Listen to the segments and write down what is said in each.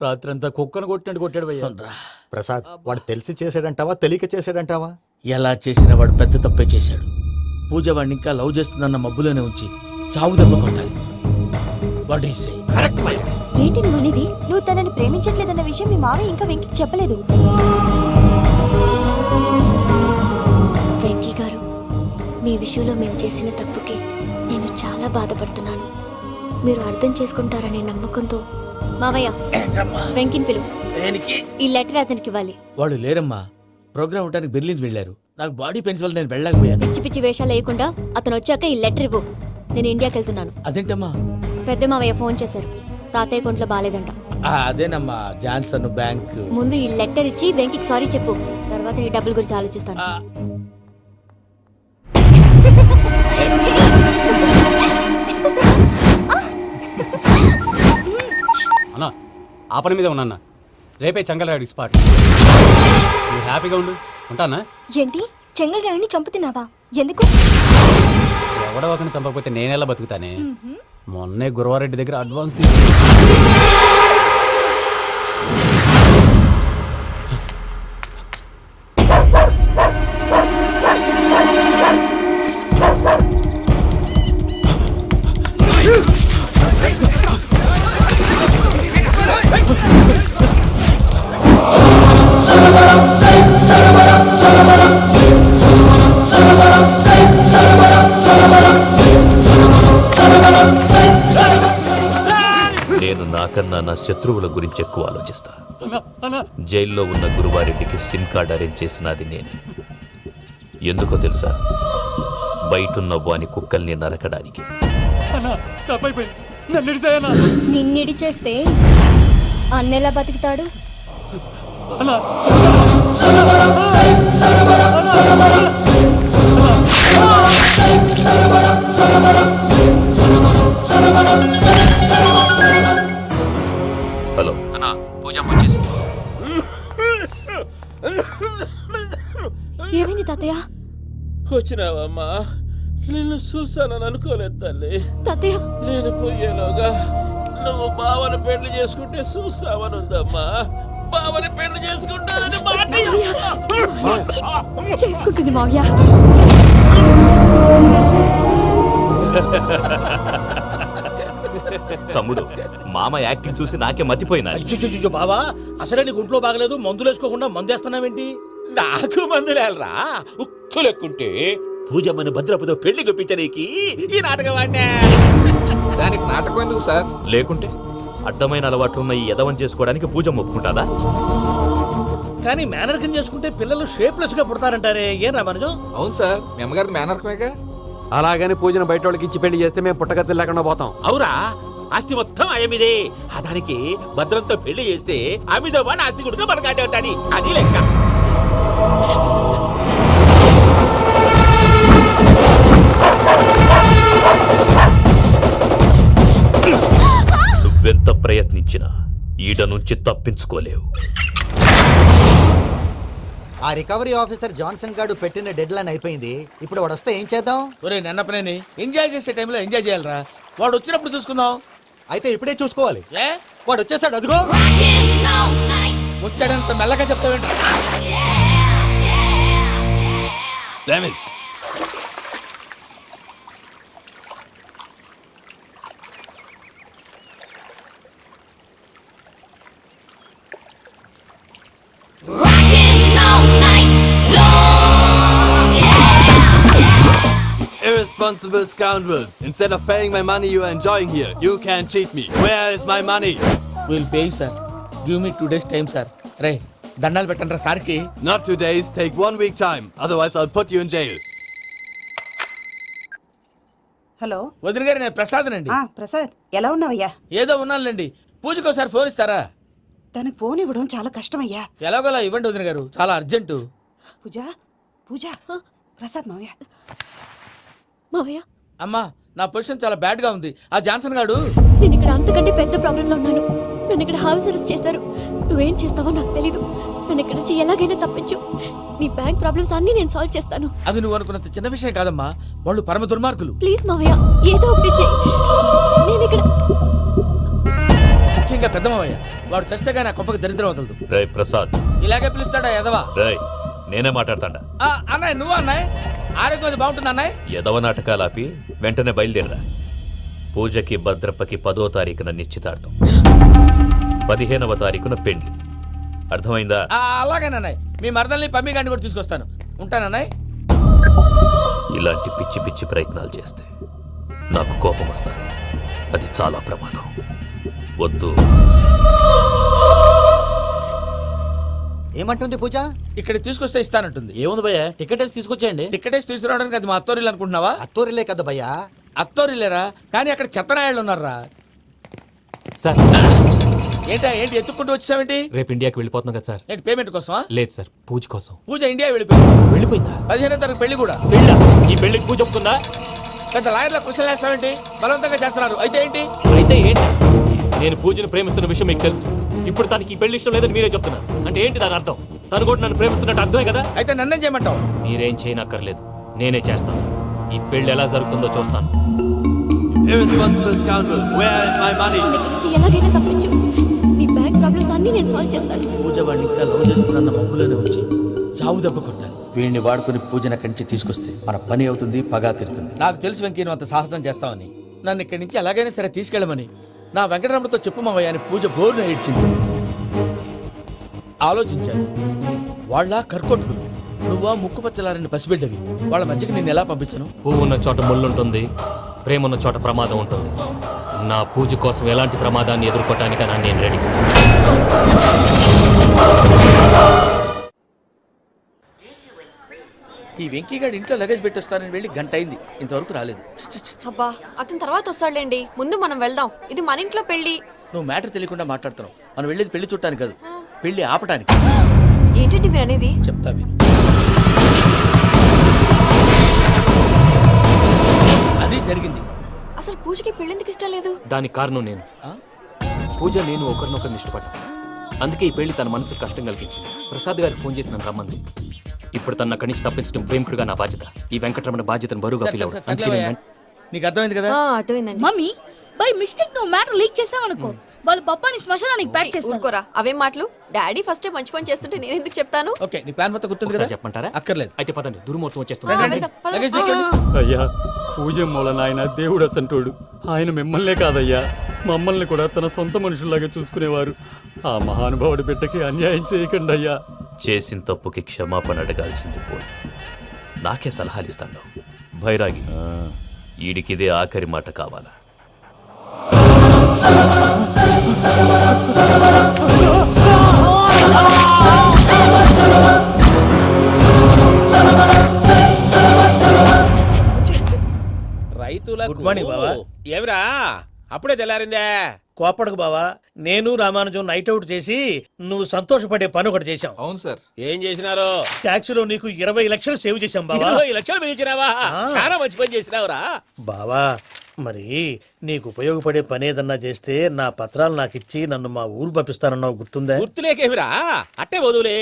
రాత్రంతా కుక్కను కొట్టినట్టు కొట్టాడు భయ్యా. ప్రసాద్ వాడు తెలిసి చేసాడంటావా తెలియక చేసాడంటావా? ఎలా చేసినా వాడు పెద్ద తప్పే చేశాడు. పూజ వాడిని ఇంకా లవ్ చేస్తుందన్న మబ్బులోనే ఉంచి చావు దెబ్బ కొట్టాలి. What you say? కరెక్ట్ భయ్యా. ఏంటి నువ్వు అనేది? నువ్వు తనని ప్రేమించట్లేదన్న విషయం మీ మావయ్య ఇంకా వెంకికి చెప్పలేదు. వెంకీ గారు, మీ విషయంలో మేము చేసిన తప్పుకి నేను చాలా బాధపడుతున్నాను. మీరు అర్థం చేసుకుంటారనే నమ్మకంతో మావయ్య వెంకిని పిలువు. ఈ లెటర్ అతనికి ఇవ్వాలి. వాళ్ళు లేరమ్మా, ప్రోగ్రామ్ ఉండడానికి బెర్లిన్ వెళ్ళారు. నాకు బాడీ పెయిన్స్ వల్ల నేను వెళ్ళలేకపోయాను. పిచ్చి పిచ్చి వేషాలు వేయకుండా అతను వచ్చాక ఈ లెటర్ ఇవ్వు. నేను ఇండియాకి వెళ్తున్నాను. అదేంటమ్మా? పెద్ద మావయ్య ఫోన్ చేశారు. తాతయ్య కొంట్లో బాలేదంట. అదేనమ్మా, జాన్సన్ బ్యాంక్. ముందు ఈ లెటర్ ఇచ్చి వెంకికి సారీ చెప్పు. తర్వాత నీ డబ్బుల గురించి ఆలోచిస్తాను. అన్నా ఆ పని మీద ఉన్నా. రేపే చెంగల్రాయుడు స్పాట్. నువ్వు హ్యాపీగా ఉండు. ఉంటానా? ఏంటి చెంగల్రాయుడిని చంపుతున్నావా? ఎందుకు? ఎవడో ఒకరిని చంపకపోతే నేనెలా బతుకుతానే. మొన్నే గురవారెడ్డి దగ్గర అడ్వాన్స్ నేను నాకన్నా నా శత్రువుల గురించి ఎక్కువ ఆలోచిస్తా. జైల్లో ఉన్న గురువారెడ్డికి సిమ్ కార్డ్ అరేంజ్ చేసినది నేనే. ఎందుకో తెలుసా? బయటున్న వాని కుక్కల్ని నరకడానికి. నిన్నిడి చేస్తే అన్నెలా బతుకుతాడు? హలో అన్నా, పూజమ్మ వచ్చేసి. ఏమైంది తాతయ్య? వచ్చినావమ్మా? నిన్ను చూసానని అనుకోలేదు తల్లి. తాతయ్య, నేను పోయేలోగా నువ్వు బావని పెళ్లి చేసుకుంటే చూసావని ఉందమ్మా. బావని పెళ్లి చేసుకుంటానని మాట చేసుకుంటుంది మావయ్య. తమ్ముడు, మామ యాక్టింగ్ చూసి నాకే మతిపోయినా. అయ్యో బావా, అసలే నీకు ఒంట్లో బాగలేదు, మందులు వేసుకోకుండా మందేస్తున్నావేంటి? నాకు మందులేలరా, ఉక్కు లెక్కుంటే పూజమ్మని భద్రపదో పెళ్లి గొప్పించనీకి ఈ నాటకం ఆడినా. దానికి నాటకం ఎందుకు సార్? లేకుంటే అడ్డమైన అలవాట్లున్న ఈ యదవం చేసుకోవడానికి పూజమ్మ ఒప్పుకుంటాదా? కానీ మేనర్కం చేసుకుంటే పిల్లలు షేప్లెస్ గా పుడతారంటారే, ఏం రామానుజం? అవును సార్, మీ అమ్మగారికి మేనర్కమేగా. అలాగని పూజను బయట వాళ్ళకి ఇచ్చి పెళ్లి చేస్తే మేము పుట్టగతి లేకుండా పోతాం. అవురా, ఆస్తి మొత్తం ఆయమిదే. దానికి భద్రంతో పెళ్లి చేస్తే ఆమెతో వాడు ఆస్తి గుడిగా మనకాడే ఉంటాడు. అది లెక్క. నువ్వెంత ప్రయత్నించినా ఈడ నుంచి తప్పించుకోలేవు. ఆ రికవరీ ఆఫీసర్ జాన్సన్ గారు పెట్టిన డెడ్ లైన్ అయిపోయింది. ఇప్పుడు వాడు వస్తే ఏం చేద్దాం? ఒరే నన్నపనేని, ఎంజాయ్ చేసే టైంలో ఎంజాయ్ చేయాలరా. వాడు వచ్చినప్పుడు చూసుకుందాం. అయితే ఇప్పుడే చూసుకోవాలి. ఏ వాడు వచ్చేసాడు, అదిగో వచ్చాడంత మెల్లగా చెప్తావేంటి? Irresponsible scoundrels. Instead of paying my money you are enjoying here, you can't cheat me. Where is my money? We'll pay you, sir. Give me 2 days time, sir. రే దండాలు పెట్టండి రా సార్కి. Not 2 days, take 1 week time. Otherwise I'll put you in jail. Hello వదిన గారు, నేను ప్రసాదనండి. ప్రసాద్, ఎలా ఉన్నావయ్యా? ఏదో ఉన్నానులేండి. పూజకి ఒకసారి ఫోన్ ఇస్తారా? తనకు ఫోన్ ఇవ్వడం చాలా కష్టమయ్యా. ఎలాగోలా ఇవ్వండి వదిన గారు, చాలా అర్జెంటు. పూజ పూజ, ప్రసాద్ మావయ్య. మావయ్య, అమ్మా, నా పొజిషన్ చాలా బ్యాడ్ గా ఉంది. ఆ జాన్సన్ గాడు. నేను ఇక్కడ అంతకంటే పెద్ద ప్రాబ్లంలో ఉన్నాను. నన్ను ఇక్కడ హౌస్ అరెస్ట్ చేశారు. నువ్వేం చేస్తావో నాకు తెలీదు. నన్ను ఇక్కడ నుంచి ఎలాగైనా తప్పించు. నీ బ్యాంక్ ప్రాబ్లమ్స్ అన్ని నేను సాల్వ్ చేస్తాను. అది నువ్వు అనుకున్నంత చిన్న విషయం కాదమ్మా. వాళ్ళు పరమ దుర్మార్గులు. ప్లీజ్ మావయ్య, ఏదో ఒకటి చెయ్యి. నేను ఇక్కడ ఇంకా పెద్దమయ్య వాడు చేస్తే కానీ ఆ కొంపకి దరిద్రం వదలదు. రే ప్రసాద్, ఇలాగే పిలుస్తాడా ఎదవా? రే నేనే మాట్లాడతాడా. అన్నయ్య నువ్వు అన్నయ్య ఆరోగ్యం అది బాగుంటుంది అన్నయ్య. ఎదవ నాటకాలు ఆపి వెంటనే బయలుదేరరా. పూజకి భద్రప్పకి 10వ తారీఖున నిశ్చితార్థం, 15వ తారీఖున పెళ్లి. అర్థమైందా? అలాగేనన్నయ్య, మీ మరదల్ని పమ్మి గండి కూడా తీసుకొస్తాను. ఉంటానన్నయ్య. ఇలాంటి పిచ్చి పిచ్చి ప్రయత్నాలు చేస్తే నాకు కోపం వస్తుంది. అది చాలా ప్రమాదం. వద్దు. ఏమంటుంది పూజ? ఇక్కడ తీసుకొస్తే ఇస్తానంటుంది. ఏముంది భయ్య, టికెట్ వేసి తీసుకొచ్చేయండి. టికెట్ వేసి తీసుకురావడానికి అది మా అత్తోరిల్లు అనుకుంటున్నావా? అత్తూరిలే కదా భయ్యా. అత్తోరిల్లేరా, కానీ అక్కడ చెత్తనాయాళ్ళు ఉన్నారా. సార్ ఏంటి ఎత్తుక్కుంటూ వచ్చావేంటి? రేపు ఇండియాకి వెళ్ళిపోతున్నాం కదా సార్. ఏంటి పేమెంట్ కోసమా? లేదు సార్, పూజ కోసం. పూజ ఇండియా వెళ్ళిపోయింది. వెళ్ళిపోయిందా? 15వ తారీఖు పెళ్లి కూడా. పెళ్ళా? ఈ పెళ్లికి పూజ ఒప్పుకుందా? పెద్ద లాయర్ల క్వశ్చన్ వేస్తావేంటి? బలవంతంగా చేస్తున్నారు. అయితే ఏంటి? అయితే ఏంటి? నేను పూజను ప్రేమిస్తున్న విషయం మీకు తెలుసు. ఇప్పుడు తనకి ఈ పెళ్లి ఇష్టం లేదని మీరే చెప్తున్నారు. అంటే ఏంటి దాని అర్థం? తను కూడా నన్ను ప్రేమిస్తున్నట్టు అర్థమే కదా. అయితే నన్నేం చేయమంటావు? మీరేం చేయనక్కర్లేదు, నేనే చేస్తాను. ఈ పెళ్లి ఎలా జరుగుతుందో చూస్తాను. Irresponsible scoundrel, where is my money? ఇక్కడి నుంచి ఎలాగైనా తప్పించు. నీ బ్యాంక్ ప్రాబ్లమ్స్ అన్నీ నేను సాల్వ్ చేస్తాను. పూజ వాడిని ఇంకా లవ్ చేస్తుందన్న మబ్బులోనే ఉంచి చావు దెబ్బ కొట్టాలి. వీడిని వాడుకుని పూజన కంచి తీసుకొస్తే మన పని అవుతుంది, పగా తీరుతుంది. నాకు తెలుసు వెంకీ నువ్వు అంత సాహసం చేస్తావని. నన్ను ఇక్కడి నుంచి ఎలాగైనా సరే తీసుకెళ్ళమని నా వెంకటరమణతో చెప్పు మావయ్య అని పూజ బోరున ఏడ్చింది. ఆలోచించాను, వాళ్ళ కర్కొట్టుకులు, నువ్వా ముక్కు పచ్చలారని పసిబిడ్డవి. వాళ్ళ మధ్యకి నేను ఎలా పంపించను? పువ్వు ఉన్న చోట ముళ్ళుంటుంది, ప్రేమ ఉన్న చోట ప్రమాదం ఉంటుంది. నా పూజ కోసం ఎలాంటి ప్రమాదాన్ని ఎదుర్కోవటానికైనా నేను రెడీ. ఈ వెంకీగాడి ఇంట్లో లగేజ్ పెట్టొస్తానని వెళ్ళి గంట అయింది, ఇంతవరకు రాలేదు. అబ్బా అతని తర్వాత వస్తాడులేండి, ముందు మనం వెళ్దాం. ఇది మన ఇంట్లో పెళ్లి. నువ్వు మ్యాటర్ తెలియకుండా మాట్లాడుతున్నావు. మనం వెళ్ళేది పెళ్లి చుట్టానికి కాదు, పెళ్లి ఆపటానికి. ఏంటండి మీరు అనేది? చెప్తా విను. అది జరిగింది. అసలు పూజకి పెళ్ళెందుకు ఇష్టం లేదు? దానికి కారణం నేను. పూజ నేను ఒకరినొకరిని ఇష్టపడ్డా. అందుకే ఈ పెళ్లి తన మనసుకు కష్టం కలిగించింది. ప్రసాద్ గారికి ఫోన్ చేసి నన్ను రమ్మంది. ఇప్పుడు తన అక్కడి నుంచి తప్పించడం ప్రేమికుడుగా నా బాధ్యత. ఈ వెంకటరమణ బాధ్యతను బరువుగా ఫీల్ అవ్వడం. అందుకే నేను నీకు అర్థమైంది కదా? అర్థమైందండి. మమ్మీ బై మిస్టేక్ నువ్వు మ్యాటర్ లీక్ చేసావనుకో, వాళ్ళు పప్పాని శ్మశానానికి ప్యాక్ చేస్తారు. ఊరుకోరా, అవేం మాటలు. డాడీ ఫస్ట్ టైం మంచి పని చేస్తుంటే నేను ఎందుకు చెప్తాను? ఓకే, నీ ప్లాన్ మొత్తం గుర్తుంది కదా? ఒకసారి చెప్పమంటారా? అక్కర్లేదు. అయితే పదండి, దుర్ముహూర్తం వచ్చేస్తుంది. రండి, రండి. లగేజ్ తీసుకెళ్ళి. అయ్యా, పూజ మూలన ఆయన దేవుడు అసంటోడు. ఆయన మిమ్మల్నే కాదయ్యా, మమ్మల్ని కూడా తన సొంత మనుషుల్లాగా చూసుకునేవారు. ఆ మహానుభావుడి బిడ్డకి అన్యాయం చేయకండి అయ్యా. చేసిన తప్పుకి క్షమాపణ అడగాల్సింది పోయి నాకే సలహాలు ఇస్తాను. భైరాగి, ఈడికిదే ఆఖరి మాట కావాలా? రైతులకు గుడ్ మార్నింగ్ బావా. ఏమిరా అప్పుడే తెల్లారిందే? కోపడకు బావా, నేను రామానుజం నైట్ అవుట్ చేసి నువ్వు సంతోషపడే పని ఒకటి చేశాం. అవును సార్. ఏం చేసినారు? ట్యాక్సీలో నీకు 20 లక్షలు సేవ్ చేశాం బావా. 20 లక్షలు మిగిల్చినావా? చాలా మంచి పని చేసినావురా బావా. మరి నీకు ఉపయోగపడే పని ఏదన్నా చేస్తే నా పత్రాలు నాకు ఇచ్చి నన్ను మా ఊరు పంపిస్తానన్నావు, గుర్తుందా? గుర్తులేకేమిరా, అట్టే వదులే.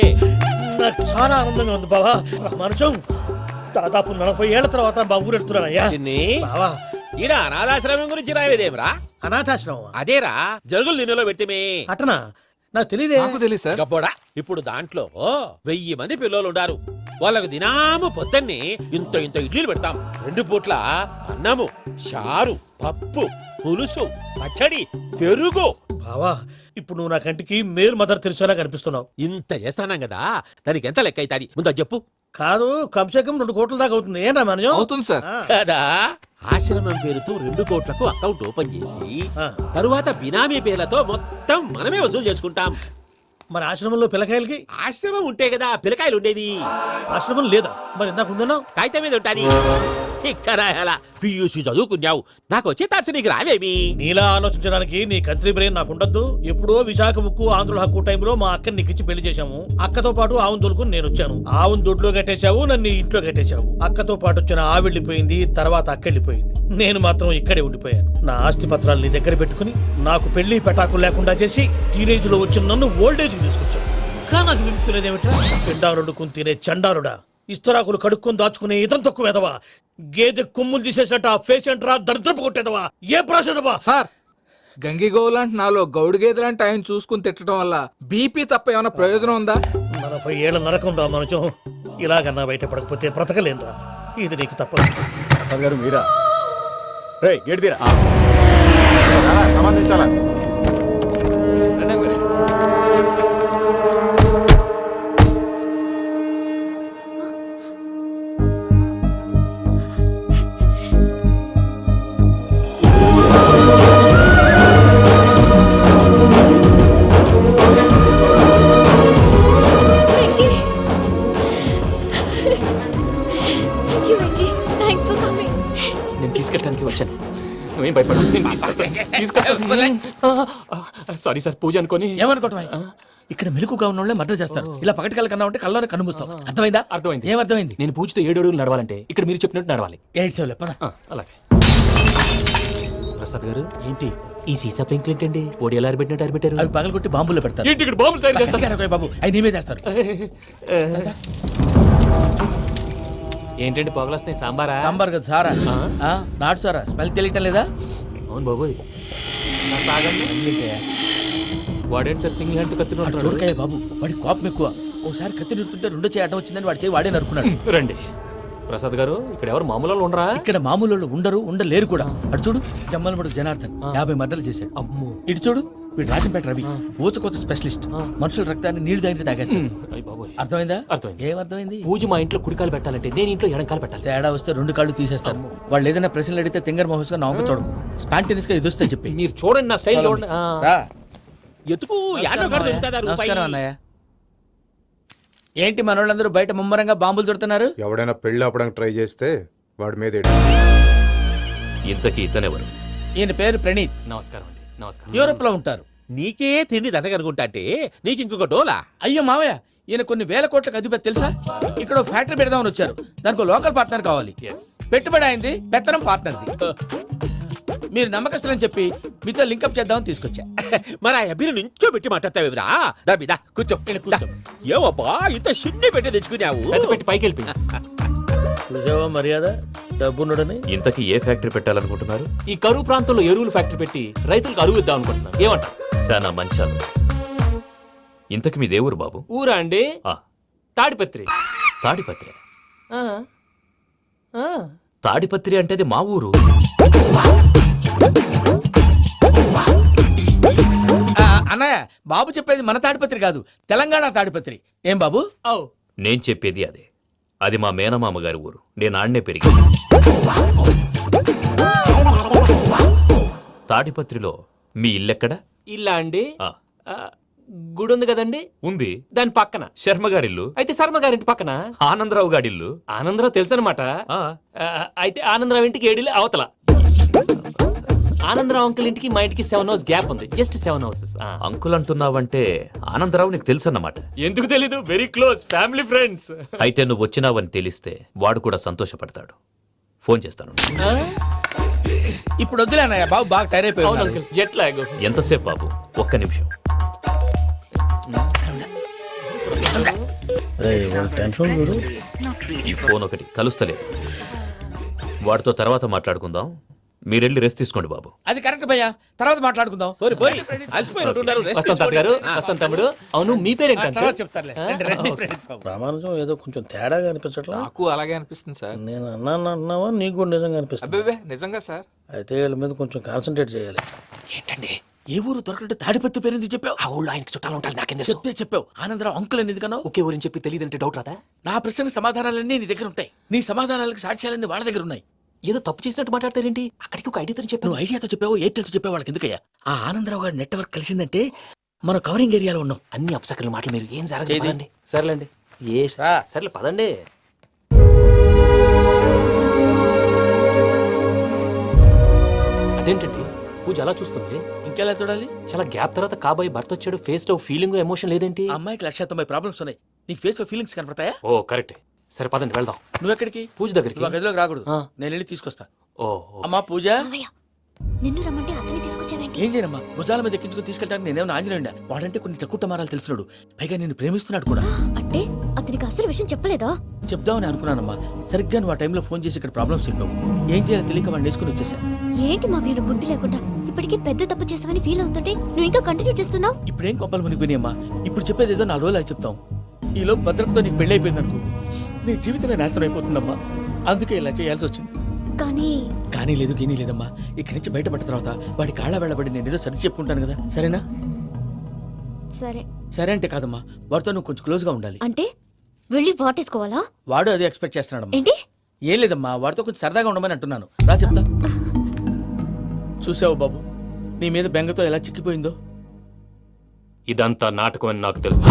నాకు చాలా ఆనందంగా ఉంది బావా. రామానుజం, దాదాపు 40 ఏళ్ల తర్వాత మా ఊరు ఎడుతున్నానయ్యా. చిన్ని, బావా, ఈడ అనాథాశ్రమం గురించి రాయలేదేమిరా? అనాథాశ్రమం అదేరా, జరుగులు దీనిలో పెట్టిమే. అటనా? నాకు తెలియదే. నాకు తెలియదు సార్. గబ్బోడా, ఇప్పుడు దాంట్లో 1000 మంది పిల్లలు ఉండారు. వాళ్ళకు దినాము పొద్దున్నే ఇంత ఇంత ఇడ్లీలు పెడతాం. 2 పూట్ల అన్నము, చారు, పప్పు, పులుసు, పచ్చడి, పెరుగు. బావా, ఇప్పుడు నువ్వు నా కంటికి మేలు మదర్ తెరిసేలా కనిపిస్తున్నావు. ఇంత చేస్తానం కదా, దానికి ఎంత లెక్క అవుతుంది ముందు అది చెప్పు. కాదు, కంసే కం 2 కోట్ల దాకా అవుతుంది. ఏనా మనం అవుతుంది సార్. కదా, ఆశ్రమం పేరుతో 2 కోట్లకు అకౌంట్ ఓపెన్ చేసి ఆ. తరువాత బినామీ పేర్లతో మొత్తం మనమే వసూలు చేసుకుంటాం. మరి ఆశ్రమంలో పిల్లకాయలకి? ఆశ్రమం ఉంటే కదా పిల్లకాయలు ఉండేది. ఆశ్రమం లేదా? మరి ఇందాక ఉందన్నావు. కాగితం మీద ఉంటాది. చిక్కరాయాల పియూసీ చదువుకున్నావు, నాకు వచ్చే తాట్స్ నీకు రావేమి? నీలా ఆలోచించడానికి నీ కంత్రి బ్రెయిన్ నాకు ఉండద్దు. ఎప్పుడో విశాఖ ఉక్కు ఆంధ్రుల హక్కు టైంలో మా అక్కని నీకిచ్చి పెళ్లి చేశాము. అక్కతో పాటు ఆవును దొడుకుని నేను వచ్చాను. ఆవును దొడ్లో కట్టేశావు, నన్ను ఇంట్లో కట్టేశావు. అక్కతో పాటు వచ్చిన ఆవు వెళ్ళిపోయింది, తర్వాత అక్క వెళ్ళిపోయింది. నేను మాత్రం ఇక్కడే ఉండిపోయాను. నా ఆస్తి పత్రాలు నీ దగ్గర పెట్టుకుని నాకు పెళ్లి పెటాకులు లేకుండా చేసి టీనేజ్ లో వచ్చిన నన్ను ఓల్డేజ్ తీసుకొచ్చావు. కానీ నాకు విముక్తి లేదేమిట్రా? పిండారుడుకుని తినే చండారుడా, ఇస్తరాకులు కడుక్కొని దాచుకునే ఇతం తక్కువ ఎదవా, గేదె కొమ్ములు తీసేసట ఆ పేషెంట్ రా దరిద్రపు కొట్టేదవా, ఏ ప్రాసెదవా? సార్ గంగిగోవు లాంటి నాలో గౌడు గేదెలాంటి ఆయన చూసుకుని తిట్టడం వల్ల బీపీ తప్ప ఏమైనా ప్రయోజనం ఉందా? 40 ఏళ్ళ నరకం రా మనచం. ఇలాగన్నా బయటపడకపోతే బ్రతకలేనురా. ఇది నీకు తప్పదు. ప్రసాద్ గారు మీరా? రే గేట్ తీరా. సంబంధించాలా? Venky thank you Venky, thanks for coming. నేను తీసుకెళ్ళడానికి వచ్చాను. నువ్వేం భయపడదు, నేను తీసుకెళ్తాను. సారీ సార్, పూజ అనుకొని. ఏమనుకోవటం? ఇక్కడ మెలకుగా ఉన్న వాళ్ళే మర్డర్ చేస్తారు. ఇలా పగటి కళ్ళ కన్నా ఉంటే కళ్ళలోనే కనుమూస్తావు. అర్థమైందా? అర్థమైంది. ఏమర్థమైంది? నేను పూజతో 7 అడుగులు నడవాలంటే ఇక్కడ మీరు చెప్పినట్టు నడవాలి. 8 సేవలే పద. అలాగే. ప్రసాద్ గారు, ఏంటి ఈ సీసా పెంకులు ఏంటండి? ఓడి ఎలా అరబెట్టినట్టు అరబెట్టారు? అవి పగలగొట్టి బాంబులో పెడతారు. ఏంటి ఇక్కడ బాంబులు తయారు చేస్తారు? కట్టికారు బాబు, అవి నీవే చేస్తారు. ఏంటండి పొగలు వస్తున్నాయి? సాంబారా? సాంబార్ కదా సారా. నాటు సారా. స్మెల్ తెలియటం లేదా? అవును బాబోయ్. వాడేంటి సార్ సింగిల్ హ్యాండ్ కత్తి చూడకాయ బాబు, వాడి కోపం ఎక్కువ. ఓసారి కత్తి నిరుతుంటే 2 చేయి అడ్డం వచ్చిందని వాడి చేయి వాడే నరుకున్నాడు. రండి ప్రసాద్ గారు, ఇక్కడ ఎవరు మామూలు వాళ్ళు ఉండరా? ఇక్కడ మామూలు వాళ్ళు ఉండరు, ఉండలేరు కూడా. అటు చూడు, జమ్మలమడు జనార్దన్ 50 మర్డర్లు చేశాడు. అమ్మో. ఇటు చూడు, వీడు రాజంపేట రవి, ఊచకోత స్పెషలిస్ట్. మనుషుల రక్తాన్ని నీళ్లు దగ్గర తాగేస్తాడు. అయ్ బాబోయ్. అర్థమైందా? అర్థమైంది. ఏమర్థమైంది? పూజ మా ఇంట్లో కుడికాలు పెట్టాలంటే నేను ఇంట్లో ఎడంకాలు పెట్టాలి. తేడా వస్తే 2 కాళ్ళు తీసేస్తారు. వాళ్ళు ఏదైనా ప్రశ్నలు అడిగితే తింగర్ మహోస్ గా నవ్వు చూడకు. స్పాంటినియస్ గా ఎదుస్తా చెప్పి. మీరు చూడండి, నా స్టైల్ చూడండి. రా. ఎతుకు యాడో కాడ దొరుకుతుందా రూపాయి? నమస్కారం అన్నయ్య. ఏంటి మనోళ్ళందరూ బయట ముమ్మరంగా బాంబులు దొరుకుతున్నారు? ఎవడైనా పెళ్లి ఆపడానికి ట్రై చేస్తే వాడి మీద ఇంతకీ ఇతనెవరు? ఈయన పేరు ప్రణీత్. నమస్కారం అండి. నమస్కారం. యూరోప్ లో ఉంటారు. నీకే తిండి దండగనుకుంటా అంటే నీకు ఇంకొక డోలా? అయ్యో మావయ్య, ఈయన కొన్ని వేల కోట్లకు అధిపతి తెలుసా? ఇక్కడ ఫ్యాక్టరీ పెడదామని వచ్చారు. దానికి లోకల్ పార్ట్నర్ కావాలి. Yes. పెట్టుబడి అయింది, పెత్తనం పార్ట్నర్ది. మీరు నమ్మకస్తులని చెప్పి మీతో లింకప్ చేద్దామని తీసుకొచ్చా. మరి ఆ అబ్బిని నుంచో పెట్టి మాట్లాడతావేమిరా? దాబిదా కూర్చో. ఇలా కూర్చో. దా. ఏవబ్బా ఇంత షిన్ని పెట్టి తెచ్చుకున్నావు? పెద్ద పెట్టి పైకి వెళ్ళిపోయి చూసావా మర్యాద, డబ్బున్నడని. ఇంతకీ ఏ ఫ్యాక్టరీ పెట్టాలనుకుంటున్నారు? ఈ కరువు ప్రాంతంలో ఎరువులు ఫ్యాక్టరీ పెట్టి రైతులకు అరువు ఇద్దాం అనుకుంటున్నాను. ఏమంటారు? శానా మంచాలు. ఇంతకి మీ దేవురు బాబు? ఊరా అండి? ఆ, తాడిపత్రి. తాడిపత్రి. ఆ. ఆ. తాడిపత్రి అంటే అది మా ఊరు. అన్నయ్య, బాబు చెప్పేది మన తాడిపత్రి కాదు, తెలంగాణ తాడిపత్రి. ఏం బాబు? ఔ. నేను చెప్పేది అదే. అది మా మేనమామ గారి ఊరు. నేను ఆడనే పెరిగి. తాడిపత్రిలో మీ ఇల్లెక్కడ? ఇల్లా అండి? ఆ, ఆ, గుడి ఉంది కదండి, ఉంది. దాని పక్కన. శర్మ గారిల్లు. అయితే శర్మ గారింటి పక్కన ఆనందరావు గారిల్లు. ఆనందరావు తెలుసు అనమాట. ఆ, అయితే ఆనందరావు ఇంటికి 7 అవతల. ఆనందరావు అంకుల్ ఇంటికి మా ఇంటికి 7 hours గ్యాప్ ఉంది. Just 7 hours. అంకుల్ అంటున్నావంటే ఆనందరావు నీకు తెలుసు అన్నమాట. ఎందుకు తెలీదు? Very close family friends. అయితే నువ్వు వచ్చినావని తెలిస్తే వాడు కూడా సంతోషపడతాడు. ఫోన్ చేస్తాను. ఇప్పుడు వద్దులే అన్నయ్య, బాబు బాగా టైర్ అవును అయిపోయి. Uncle, jet lag. ఎంతసేపు బాబు? ఒక్క నిమిషం. టెన్షన్ చూడు. ఈ ఫోన్ ఒకటి కలుస్తలేదు. వాడితో తర్వాత మాట్లాడుకుందాం. మీరెళ్ళి రెస్ట్ తీసుకోండి బాబు. అది కరెక్ట్ భయ్యా, తర్వాత మాట్లాడుకుందాం. పోరి పోరి అలసిపోయినట్టున్నారు. రెస్ట్ వస్తాం తాత గారు, తీసుకోండి. వస్తాం తమ్ముడు. అవును, మీ పేరేంటి తర్వాత అంకుల్? చెప్తారులే. రండి, రండి, ప్రణీత్ బాబు. ప్రామాణికం ఏదో కొంచెం తేడాగా అనిపించట్లా? నాకు అలాగే అనిపిస్తుంది సార్. నేను అన్నాను అంటున్నావా, నీకు కూడా నిజంగా అనిపిస్తుంది? అబ్బే నిజంగా సార్. అయితే వీళ్ళ మీద కొంచెం కాన్సన్ట్రేట్ చేయాలి. ఏంటండి ఏ ఊరు దొరకట్టు తాడిపత్రి పేరు ఎందుకు చెప్పావు? ఆ ఊళ్ళో ఆయనకి చుట్టాలు ఉంటారు, నాకేం తెలుసు? చెప్తే చెప్పావు. ఆనందరావు అంకుల్ అని ఎందుకన్నావు? ఒకే ఊరిని చెప్పి తెలియదంటే డౌట్ రాదా? నా ప్రశ్నకు సమాధానాలన్నీ నీ దగ్గర ఉంటాయి. నీ సమాధానాలకు సాక్ష్యాలన్నీ వాళ్ళ దగ్గర ఉన్నాయి. ఏదో తప్పు చేసినట్టు మాట్లాడతారేంటి? అక్కడికి ఒక ఐడియాతో చెప్పాను. నువ్వు ఐడియాతో చెప్పావు, ఎయిర్టెల్తో చెప్పావు, వాళ్ళకి ఎందుకయ్యా? ఆ ఆనందరావు గారి నెట్వర్క్ కలిసిందంటే మనం కవరింగ్ ఏరియాలో ఉన్నాం. అన్ని అప్సకర్ల మాటలు మీరు ఏం ఏది? జరగదండి. సర్లేండి. సర్లే పదండి. అదేంటండి పూజ అలా చూస్తుంది? ఇంకెలా చూడాలి? చాలా గ్యాప్ తర్వాత కాబోయే భర్త వచ్చాడు. ఫేస్ లో ఫీలింగ్ ఎమోషన్ లేదేంటి? ఆ అమ్మాయికి 190 ప్రాబ్లమ్స్ ఉన్నాయి. నీకు ఫేస్ లో ఫీలింగ్స్ కనపడతాయా? ఓ కరెక్ట్. సరే పదండి వెళ్దాం. నువ్వెక్కడికి? పూజ దగ్గరికి. నువ్వు ఆ గదిలోకి రాకూడదు. ఆ. నేను వెళ్ళి తీసుకొస్తా. ఓ అమ్మా పూజ, మావయ్య, నిన్ను రమ్మంటే అతన్ని తీసుకొచ్చావేంటి? ఏం చేయనమ్మా, భుజాల మీద ఎక్కించుకుని తీసుకెళ్ళడానికి నేనేమన్నా ఆంజనేయుడా? వాడంటే కొన్ని తక్కువ టమారాలు తెలిసినాడు, పైగా నేను ప్రేమిస్తున్నాడు కూడా. అంటే అతనికి అసలు విషయం చెప్పలేదా? చెప్దామని అనుకున్నానమ్మా. సరిగ్గా నువ్వు ఆ టైంలో ఫోన్ చేసి ఇక్కడ ప్రాబ్లమ్స్ చెప్పావు. ఏం చేయాలో తెలియక వాడిని నేర్చుకుని వచ్చేసా. ఏంటి మావయ్య, బుద్ధి లేకుండా ఇప్పటికీ పెద్ద తప్పు చేసామని ఫీల్ అవుతుంటే నువ్వు ఇంకా కంటిన్యూ చేస్తున్నావు. ఇప్పుడేం కొంపలు మునిగిపోయినాయమ్మా. ఇప్పుడు చెప్పేది ఏదో 4 రోజులు చెప్తాం. ఈలో భద్రతతో నీకు పెళ్లి అయిపోయింది అనుకో, నీ జీవితమే నాశనం అయిపోతుందమ్మా. అందుకే ఇలా చేయాల్సి వచ్చింది. కానీ లేదు గీనీ లేదమ్మా. ఇక్కడి నుంచి బయటపడ్డ తర్వాత వాడి కాళ్ళ వెళ్ళబడి నేను ఏదో సరి చెప్పుకుంటాను కదా, సరేనా? సరే సరే అంటే కాదమ్మా, వాడితో నువ్వు కొంచెం క్లోజ్గా ఉండాలి. అంటే వెళ్ళి వాటేసుకోవాలా? వాడు అదే ఎక్స్పెక్ట్ చేస్తున్నాడమ్మా. ఏంటి? ఏం లేదమ్మా, వాడితో కొంచెం సరదాగా ఉండమని అంటున్నాను. రా చెప్తా. చూసావు బాబు, నీ మీద బెంగతో ఎలా చిక్కిపోయిందో. ఇదంతా నాటకం అని నాకు తెలుసు.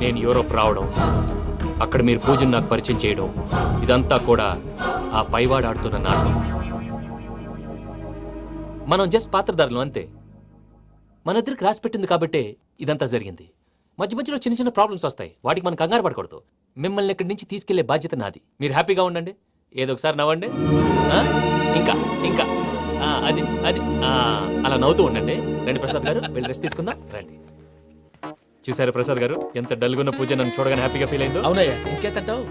నేను యూరోప్ రావడం, అక్కడ మీరు పూజను నాకు పరిచయం చేయడం, ఇదంతా కూడా ఆ పైవాడు ఆడుతున్న నాటకం. మనం జస్ట్ పాత్రధారులు అంతే. మన ఇద్దరికి రాసి పెట్టింది కాబట్టే ఇదంతా జరిగింది. మధ్య మధ్యలో చిన్న చిన్న ప్రాబ్లమ్స్ వస్తాయి, వాటికి మనం కంగారు పడకూడదు. మిమ్మల్ని ఇక్కడి నుంచి తీసుకెళ్లే బాధ్యత నాది. మీరు హ్యాపీగా ఉండండి, ఏదో ఒకసారి నవ్వండి. ఇంకా ఇంకా అది అది అలా నవ్వుతూ ఉండండి. రండి ప్రసాద్ గారు, వెళ్ళి రెస్ట్ తీసుకుందాం రండి. చూసారు ప్రసాద్ గారు, ఎంత డల్గున్న పూజ నన్ను చూడగానే హ్యాపీగా ఫీల్ అయిందో. అవునయ్యా, ఇంకేతంటావు?